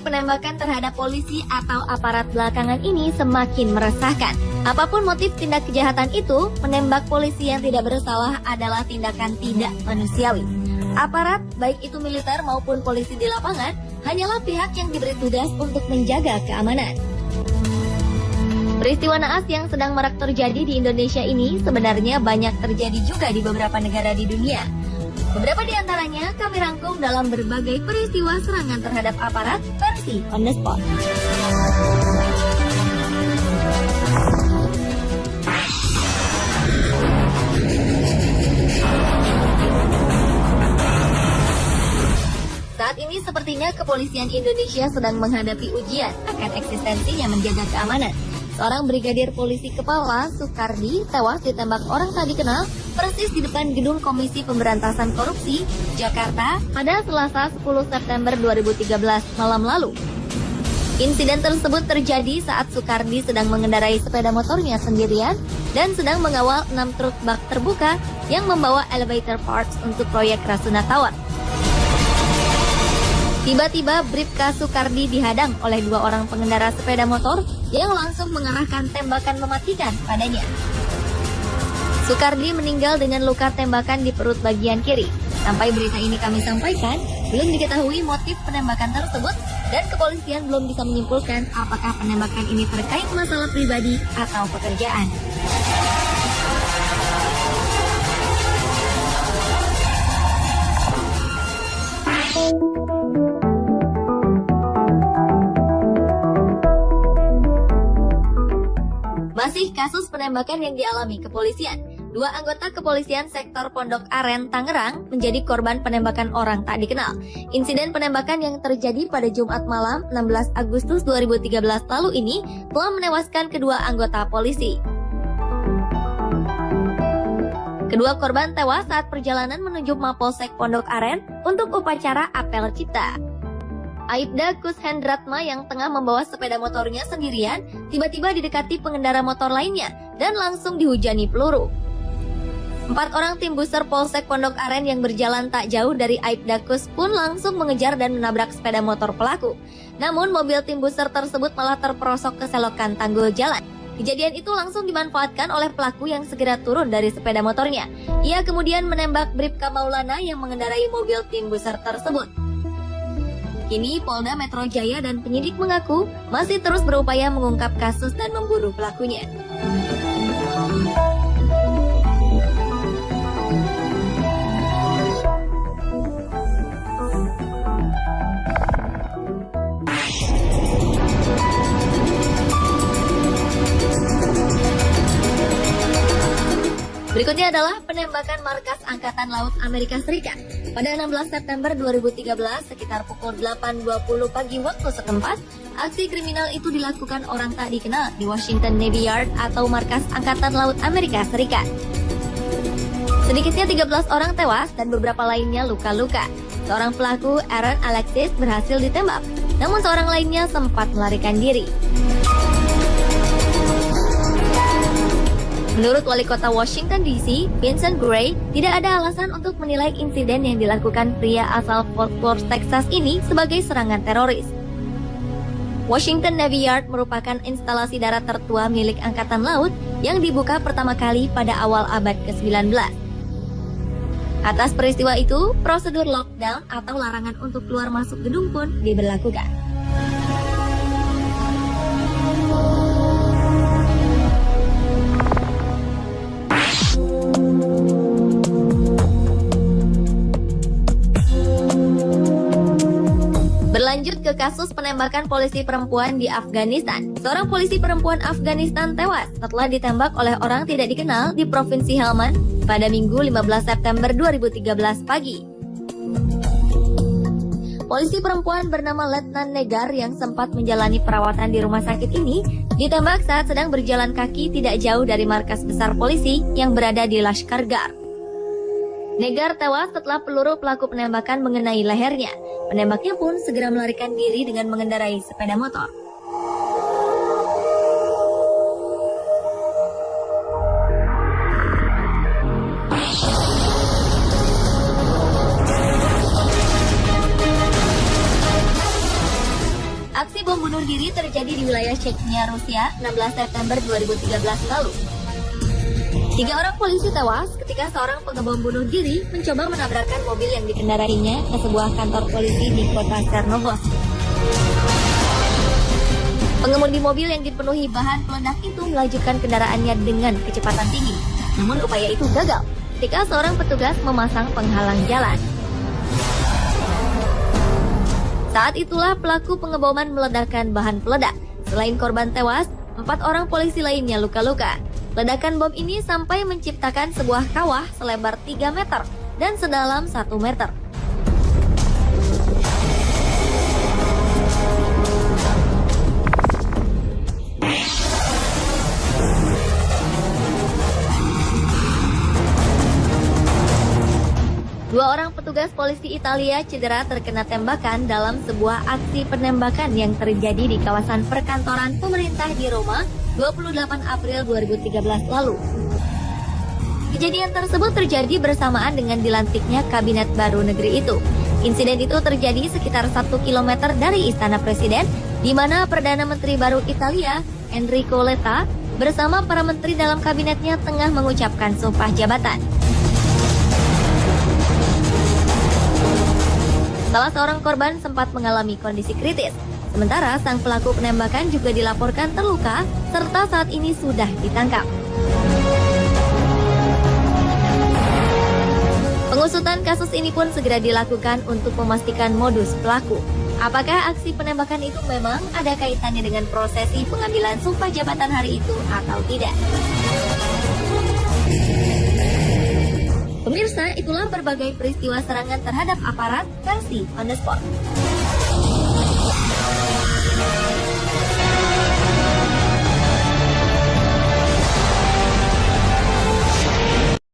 penembakan terhadap polisi atau aparat belakangan ini semakin meresahkan. Apapun motif tindak kejahatan itu, menembak polisi yang tidak bersalah adalah tindakan tidak manusiawi. Aparat, baik itu militer maupun polisi di lapangan, hanyalah pihak yang diberi tugas untuk menjaga keamanan. Peristiwa naas yang sedang marak terjadi di Indonesia ini sebenarnya banyak terjadi juga di beberapa negara di dunia. Beberapa di antaranya kami rangkum dalam berbagai peristiwa serangan terhadap aparat versi On The Spot. Saat ini sepertinya kepolisian Indonesia sedang menghadapi ujian akan eksistensinya menjaga keamanan. Seorang brigadir polisi kepala, Sukardi, tewas ditembak orang tak dikenal persis di depan gedung Komisi Pemberantasan Korupsi, Jakarta pada Selasa 10 September 2013 malam lalu. Insiden tersebut terjadi saat Sukardi sedang mengendarai sepeda motornya sendirian dan sedang mengawal 6 truk bak terbuka yang membawa elevator parts untuk proyek Rasuna Tower. Tiba-tiba Bribka Sukardi dihadang oleh 2 orang pengendara sepeda motor yang langsung mengarahkan tembakan mematikan padanya. Sukardi meninggal dengan luka tembakan di perut bagian kiri. Sampai berita ini kami sampaikan, belum diketahui motif penembakan tersebut dan kepolisian belum bisa menyimpulkan apakah penembakan ini terkait masalah pribadi atau pekerjaan. Masih kasus penembakan yang dialami kepolisian. 2 anggota kepolisian sektor Pondok Aren, Tangerang menjadi korban penembakan orang tak dikenal. Insiden penembakan yang terjadi pada Jumat malam 16 Agustus 2013 lalu ini telah menewaskan kedua anggota polisi. Kedua korban tewas saat perjalanan menuju Mapolsek Pondok Aren untuk upacara apel cipta. Aibda Kushendratma yang tengah membawa sepeda motornya sendirian tiba-tiba didekati pengendara motor lainnya dan langsung dihujani peluru. 4 orang tim buser Polsek Pondok Aren yang berjalan tak jauh dari Aibda Kus pun langsung mengejar dan menabrak sepeda motor pelaku. Namun mobil tim buser tersebut malah terperosok ke selokan tanggul jalan. Kejadian itu langsung dimanfaatkan oleh pelaku yang segera turun dari sepeda motornya. Ia kemudian menembak Bribka Maulana yang mengendarai mobil tim buser tersebut. Kini Polda Metro Jaya dan penyidik mengaku masih terus berupaya mengungkap kasus dan memburu pelakunya. Berikutnya adalah penembakan markas Angkatan Laut Amerika Serikat. Pada 16 September 2013, sekitar pukul 8.20 pagi waktu setempat, aksi kriminal itu dilakukan orang tak dikenal di Washington Navy Yard atau markas Angkatan Laut Amerika Serikat. Sedikitnya 13 orang tewas dan beberapa lainnya luka-luka. Seorang pelaku, Aaron Alexis, berhasil ditembak, namun seorang lainnya sempat melarikan diri. Menurut Wali Kota Washington DC, Vincent Gray, tidak ada alasan untuk menilai insiden yang dilakukan pria asal Fort Worth, Texas ini sebagai serangan teroris. Washington Navy Yard merupakan instalasi darat tertua milik Angkatan Laut yang dibuka pertama kali pada awal abad ke-19. Atas peristiwa itu, prosedur lockdown atau larangan untuk keluar masuk gedung pun diberlakukan. Berlanjut ke kasus penembakan polisi perempuan di Afghanistan. Seorang polisi perempuan Afghanistan tewas setelah ditembak oleh orang tidak dikenal di Provinsi Helmand pada Minggu 15 September 2013 pagi. Polisi perempuan bernama Letnan Negar yang sempat menjalani perawatan di rumah sakit ini ditembak saat sedang berjalan kaki tidak jauh dari markas besar polisi yang berada di Lashkargah. Negar tewas setelah peluru pelaku penembakan mengenai lehernya. Penembaknya pun segera melarikan diri dengan mengendarai sepeda motor. terjadi di wilayah Chechnya, Rusia, 16 September 2013 lalu. 3 orang polisi tewas ketika seorang pengebom bunuh diri mencoba menabrakkan mobil yang dikendarainya ke sebuah kantor polisi di kota Chernogorsk. Pengemudi mobil yang dipenuhi bahan peledak itu melajukan kendaraannya dengan kecepatan tinggi. Namun upaya itu gagal ketika seorang petugas memasang penghalang jalan. Saat itulah pelaku pengeboman meledakkan bahan peledak. Selain korban tewas, 4 orang polisi lainnya luka-luka. Ledakan bom ini sampai menciptakan sebuah kawah selebar 3 meter dan sedalam 1 meter. Dua orang petugas polisi Italia cedera terkena tembakan dalam sebuah aksi penembakan yang terjadi di kawasan perkantoran pemerintah di Roma 28 April 2013 lalu. Kejadian tersebut terjadi bersamaan dengan dilantiknya kabinet baru negeri itu. Insiden itu terjadi sekitar 1 km dari Istana Presiden, di mana Perdana Menteri baru Italia, Enrico Letta, bersama para menteri dalam kabinetnya tengah mengucapkan sumpah jabatan. Salah seorang korban sempat mengalami kondisi kritis, sementara sang pelaku penembakan juga dilaporkan terluka serta saat ini sudah ditangkap. Pengusutan kasus ini pun segera dilakukan untuk memastikan modus pelaku. Apakah aksi penembakan itu memang ada kaitannya dengan prosesi pengambilan sumpah jabatan hari itu atau tidak? Pemirsa, itulah berbagai peristiwa serangan terhadap aparat versi On The Spot.